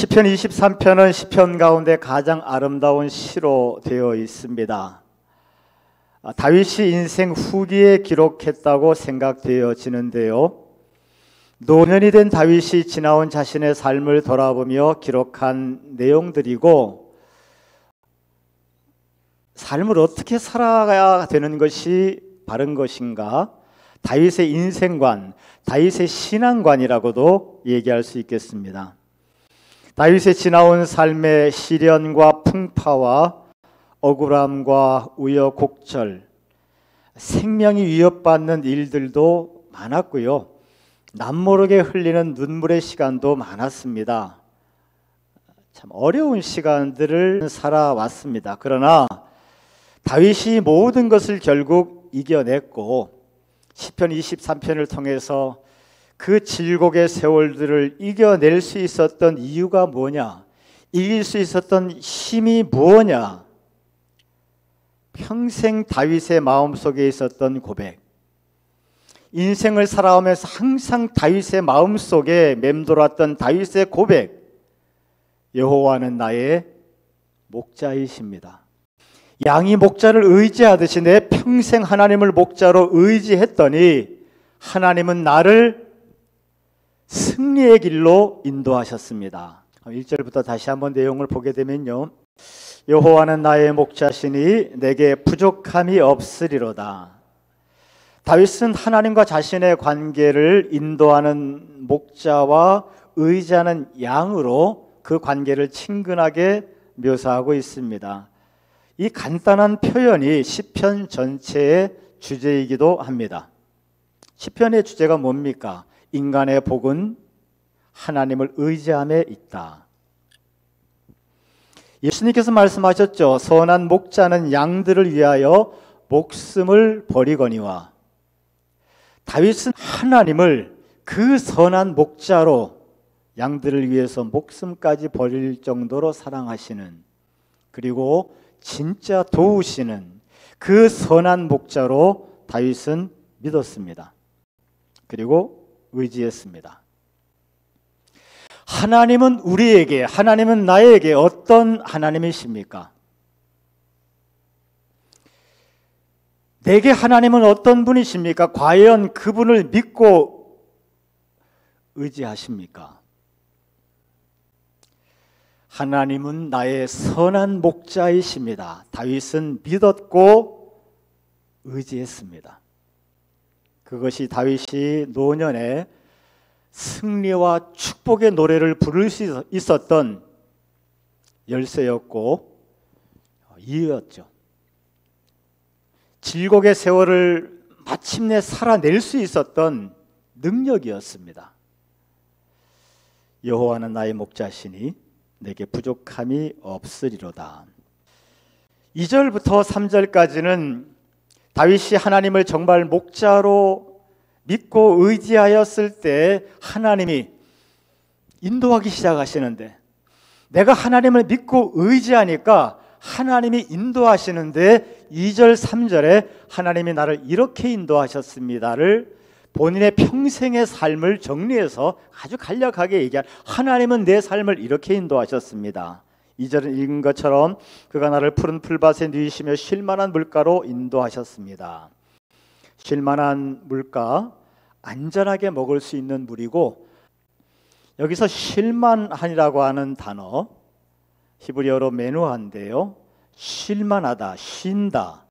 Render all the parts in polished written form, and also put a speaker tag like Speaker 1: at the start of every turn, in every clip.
Speaker 1: 시편 23편은 시편 가운데 가장 아름다운 시로 되어 있습니다. 다윗이 인생 후기에 기록했다고 생각되어지는데요. 노년이 된 다윗이 지나온 자신의 삶을 돌아보며 기록한 내용들이고, 삶을 어떻게 살아가야 되는 것이 바른 것인가, 다윗의 인생관, 다윗의 신앙관이라고도 얘기할 수 있겠습니다. 다윗의 지나온 삶의 시련과 풍파와 억울함과 우여곡절, 생명이 위협받는 일들도 많았고요. 남모르게 흘리는 눈물의 시간도 많았습니다. 참 어려운 시간들을 살아왔습니다. 그러나 다윗이 모든 것을 결국 이겨냈고, 시편 23편을 통해서 그 질곡의 세월들을 이겨낼 수 있었던 이유가 뭐냐, 이길 수 있었던 힘이 무엇냐, 평생 다윗의 마음속에 있었던 고백, 인생을 살아오면서 항상 다윗의 마음속에 맴돌았던 다윗의 고백, 여호와는 나의 목자이십니다. 양이 목자를 의지하듯이 내 평생 하나님을 목자로 의지했더니 하나님은 나를 승리의 길로 인도하셨습니다. 1절부터 다시 한번 내용을 보게 되면요, 여호와는 나의 목자시니 내게 부족함이 없으리로다. 다윗은 하나님과 자신의 관계를 인도하는 목자와 의지하는 양으로 그 관계를 친근하게 묘사하고 있습니다. 이 간단한 표현이 시편 전체의 주제이기도 합니다. 시편의 주제가 뭡니까? 인간의 복은 하나님을 의지함에 있다. 예수님께서 말씀하셨죠. 선한 목자는 양들을 위하여 목숨을 버리거니와. 다윗은 하나님을 그 선한 목자로 양들을 위해서 목숨까지 버릴 정도로 사랑하시는, 그리고 진짜 도우시는 그 선한 목자로 다윗은 믿었습니다. 그리고 의지했습니다. 하나님은 우리에게, 하나님은 나에게 어떤 하나님이십니까? 내게 하나님은 어떤 분이십니까? 과연 그분을 믿고 의지하십니까? 하나님은 나의 선한 목자이십니다. 다윗은 믿었고 의지했습니다. 그것이 다윗이 노년에 승리와 축복의 노래를 부를 수 있었던 열쇠였고 이유였죠. 질곡의 세월을 마침내 살아낼 수 있었던 능력이었습니다. 여호와는 나의 목자시니 내게 부족함이 없으리로다. 2절부터 3절까지는 다윗이 하나님을 정말 목자로 믿고 의지하였을 때 하나님이 인도하기 시작하시는데, 내가 하나님을 믿고 의지하니까 하나님이 인도하시는데 2절 3절에 하나님이 나를 이렇게 인도하셨습니다를 본인의 평생의 삶을 정리해서 아주 간략하게 얘기한, 하나님은 내 삶을 이렇게 인도하셨습니다. 2절은 읽은 것처럼 그가 나를 푸른 풀밭에 누이시며 쉴만한 물가로 인도하셨습니다. 쉴만한 물가, 안전하게 먹을 수 있는 물이고, 여기서 쉴만한이라고 하는 단어 히브리어로 메누한데요, 쉴만하다, 쉰다.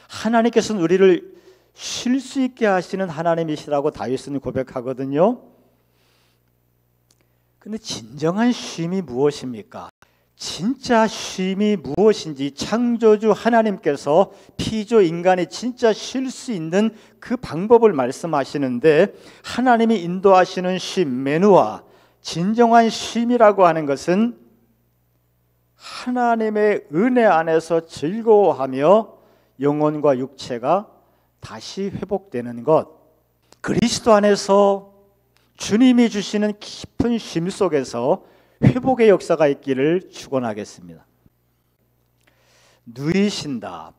Speaker 1: 하나님께서는 우리를 쉴 수 있게 하시는 하나님이시라고 다윗은 고백하거든요. 근데 진정한 쉼이 무엇입니까? 진짜 쉼이 무엇인지 창조주 하나님께서 피조 인간이 진짜 쉴 수 있는 그 방법을 말씀하시는데, 하나님이 인도하시는 쉼, 메누아, 진정한 쉼이라고 하는 것은 하나님의 은혜 안에서 즐거워하며 영혼과 육체가 다시 회복되는 것, 그리스도 안에서 주님이 주시는 깊은 쉼 속에서 회복의 역사가 있기를 축원하겠습니다. 누이신다.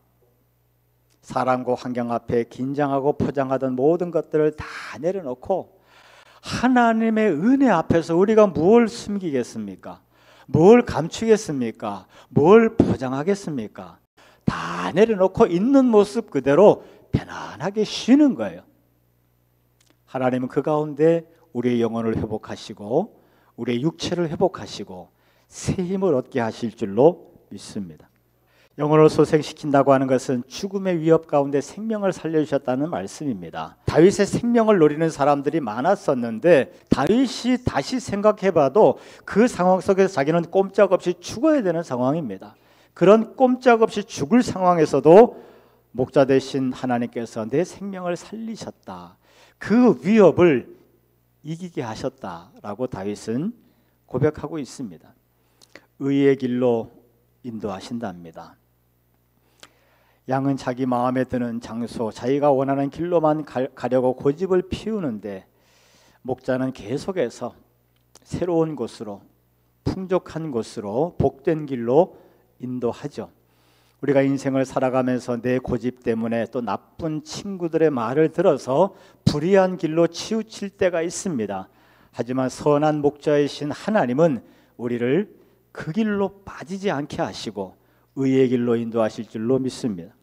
Speaker 1: 사람과 환경 앞에 긴장하고 포장하던 모든 것들을 다 내려놓고 하나님의 은혜 앞에서 우리가 뭘 숨기겠습니까? 뭘 감추겠습니까? 뭘 보장하겠습니까? 다 내려놓고 있는 모습 그대로 편안하게 쉬는 거예요. 하나님은 그 가운데 우리의 영혼을 회복하시고 우리의 육체를 회복하시고 새 힘을 얻게 하실 줄로 믿습니다. 영혼을 소생시킨다고 하는 것은 죽음의 위협 가운데 생명을 살려주셨다는 말씀입니다. 다윗의 생명을 노리는 사람들이 많았었는데 다윗이 다시 생각해봐도 그 상황 속에서 자기는 꼼짝없이 죽어야 되는 상황입니다. 그런 꼼짝없이 죽을 상황에서도 목자 되신 하나님께서 내 생명을 살리셨다. 그 위협을 이기게 하셨다라고 다윗은 고백하고 있습니다. 의의 길로 인도하신답니다. 양은 자기 마음에 드는 장소, 자기가 원하는 길로만 가려고 고집을 피우는데 목자는 계속해서 새로운 곳으로, 풍족한 곳으로, 복된 길로 인도하죠. 우리가 인생을 살아가면서 내 고집 때문에 또 나쁜 친구들의 말을 들어서 불의한 길로 치우칠 때가 있습니다. 하지만 선한 목자이신 하나님은 우리를 그 길로 빠지지 않게 하시고 의의 길로 인도하실 줄로 믿습니다.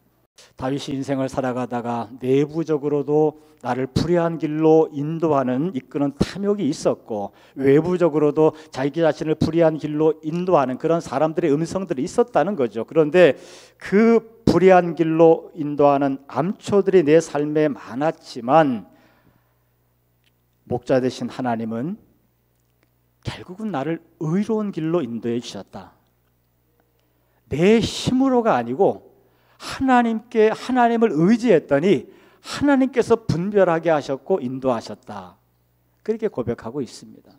Speaker 1: 다윗이 인생을 살아가다가 내부적으로도 나를 불의한 길로 인도하는 이끄는 탐욕이 있었고 외부적으로도 자기 자신을 불의한 길로 인도하는 그런 사람들의 음성들이 있었다는 거죠. 그런데 그 불의한 길로 인도하는 암초들이 내 삶에 많았지만 목자 되신 하나님은 결국은 나를 의로운 길로 인도해 주셨다. 내 힘으로가 아니고 하나님을 의지했더니 하나님께서 분별하게 하셨고 인도하셨다. 그렇게 고백하고 있습니다.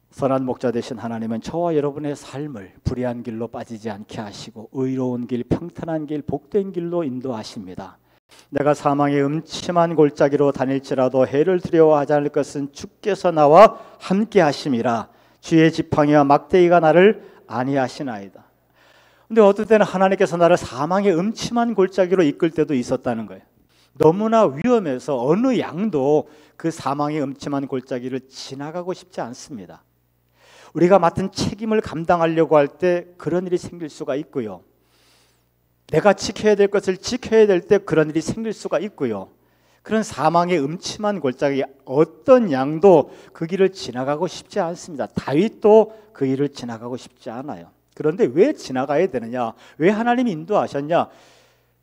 Speaker 1: 선한 목자 되신 하나님은 저와 여러분의 삶을 불의한 길로 빠지지 않게 하시고 의로운 길, 평탄한 길, 복된 길로 인도하십니다. 내가 사망의 음침한 골짜기로 다닐지라도 해를 두려워하지 않을 것은 주께서 나와 함께 하심이라. 주의 지팡이와 막대기가 나를 안위하시나이다. 근데 어떨 때는 하나님께서 나를 사망의 음침한 골짜기로 이끌 때도 있었다는 거예요. 너무나 위험해서 어느 양도 그 사망의 음침한 골짜기를 지나가고 싶지 않습니다. 우리가 맡은 책임을 감당하려고 할 때 그런 일이 생길 수가 있고요. 내가 지켜야 될 것을 지켜야 될 때 그런 일이 생길 수가 있고요. 그런 사망의 음침한 골짜기 어떤 양도 그 길을 지나가고 싶지 않습니다. 다윗도 그 길을 지나가고 싶지 않아요. 그런데 왜 지나가야 되느냐? 왜 하나님이 인도하셨냐?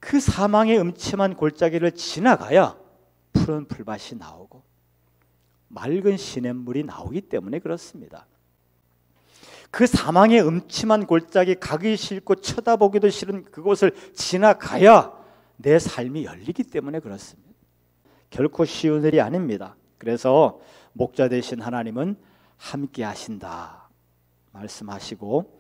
Speaker 1: 그 사망의 음침한 골짜기를 지나가야 푸른 풀밭이 나오고 맑은 시냇물이 나오기 때문에 그렇습니다. 그 사망의 음침한 골짜기 가기 싫고 쳐다보기도 싫은 그곳을 지나가야 내 삶이 열리기 때문에 그렇습니다. 결코 쉬운 일이 아닙니다. 그래서 목자 되신 하나님은 함께 하신다 말씀하시고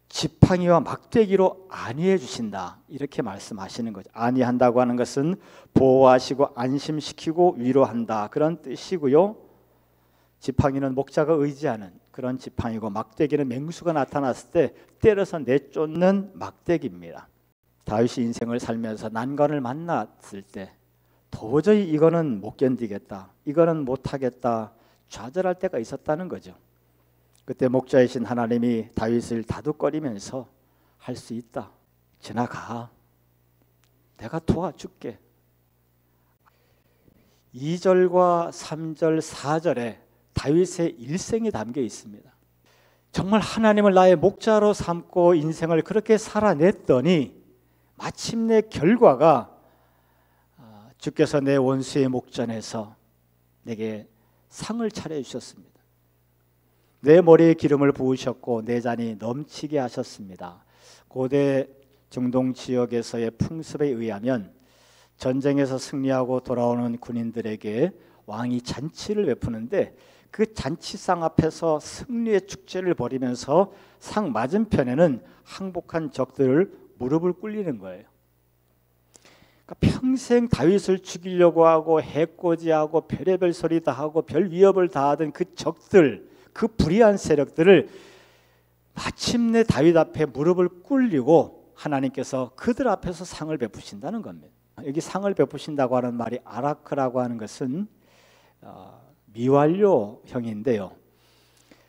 Speaker 1: 지팡이와 막대기로 안위해 주신다 이렇게 말씀하시는 거죠. 안위한다고 하는 것은 보호하시고 안심시키고 위로한다 그런 뜻이고요. 지팡이는 목자가 의지하는 그런 지팡이고 막대기는 맹수가 나타났을 때 때려서 내쫓는 막대기입니다. 다윗이 인생을 살면서 난관을 만났을 때 도저히 이거는 못 견디겠다, 이거는 못하겠다 좌절할 때가 있었다는 거죠. 그때 목자이신 하나님이 다윗을 다독거리면서 할 수 있다, 지나가, 내가 도와줄게. 2절과 3절, 4절에 다윗의 일생이 담겨 있습니다. 정말 하나님을 나의 목자로 삼고 인생을 그렇게 살아냈더니 마침내 결과가 주께서 내 원수의 목전에서 내게 상을 차려주셨습니다. 내 머리에 기름을 부으셨고 내 잔이 넘치게 하셨습니다. 고대 중동 지역에서의 풍습에 의하면 전쟁에서 승리하고 돌아오는 군인들에게 왕이 잔치를 베푸는데 그 잔치상 앞에서 승리의 축제를 벌이면서 상 맞은편에는 항복한 적들을 무릎을 꿇리는 거예요. 그러니까 평생 다윗을 죽이려고 하고 해코지하고 별의별 소리 다 하고 별 위협을 다하던 그 적들, 그 불의한 세력들을 마침내 다윗 앞에 무릎을 꿇리고 하나님께서 그들 앞에서 상을 베푸신다는 겁니다. 여기 상을 베푸신다고 하는 말이 아라크라고 하는 것은 미완료형인데요.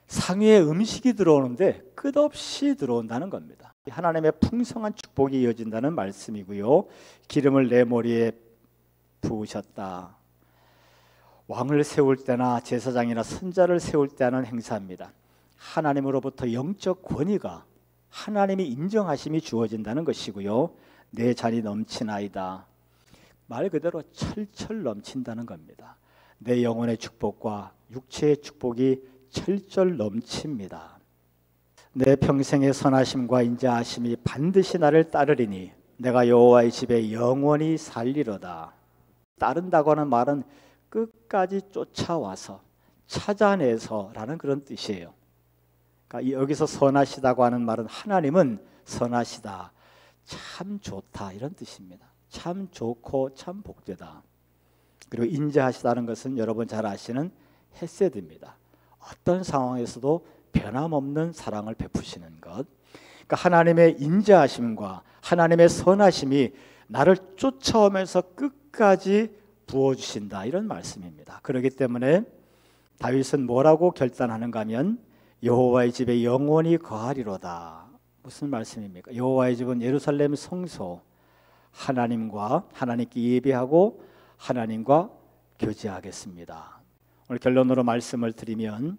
Speaker 1: 상위에 음식이 들어오는데 끝없이 들어온다는 겁니다. 하나님의 풍성한 축복이 이어진다는 말씀이고요. 기름을 내 머리에 부으셨다. 왕을 세울 때나 제사장이나 선자를 세울 때 하는 행사입니다. 하나님으로부터 영적 권위가 하나님이 인정하심이 주어진다는 것이고요. 내 잔이 넘치나이다. 말 그대로 철철 넘친다는 겁니다. 내 영혼의 축복과 육체의 축복이 철철 넘칩니다. 내 평생의 선하심과 인자하심이 반드시 나를 따르리니 내가 여호와의 집에 영원히 살리로다. 따른다고 하는 말은 끝까지 쫓아와서 찾아내서라는 그런 뜻이에요. 그러니까 여기서 선하시다고 하는 말은 하나님은 선하시다, 참 좋다 이런 뜻입니다. 참 좋고 참 복되다. 그리고 인자하시다는 것은 여러분 잘 아시는 헤세드입니다. 어떤 상황에서도 변함없는 사랑을 베푸시는 것. 그러니까 하나님의 인자하심과 하나님의 선하심이 나를 쫓아오면서 끝까지 부어주신다 이런 말씀입니다. 그렇기 때문에 다윗은 뭐라고 결단하는가 하면 여호와의 집에 영원히 거하리로다. 무슨 말씀입니까? 여호와의 집은 예루살렘 성소, 하나님과 하나님께 예배하고 하나님과 교제하겠습니다. 오늘 결론으로 말씀을 드리면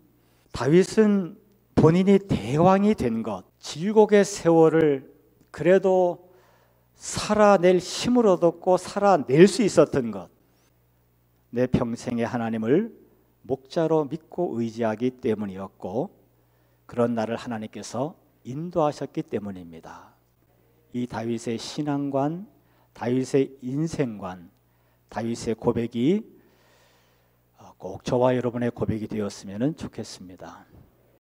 Speaker 1: 다윗은 본인이 대왕이 된 것, 질곡의 세월을 그래도 살아낼 힘을 얻었고 살아낼 수 있었던 것, 내 평생에 하나님을 목자로 믿고 의지하기 때문이었고 그런 나를 하나님께서 인도하셨기 때문입니다. 이 다윗의 신앙관, 다윗의 인생관, 다윗의 고백이 꼭 저와 여러분의 고백이 되었으면 좋겠습니다.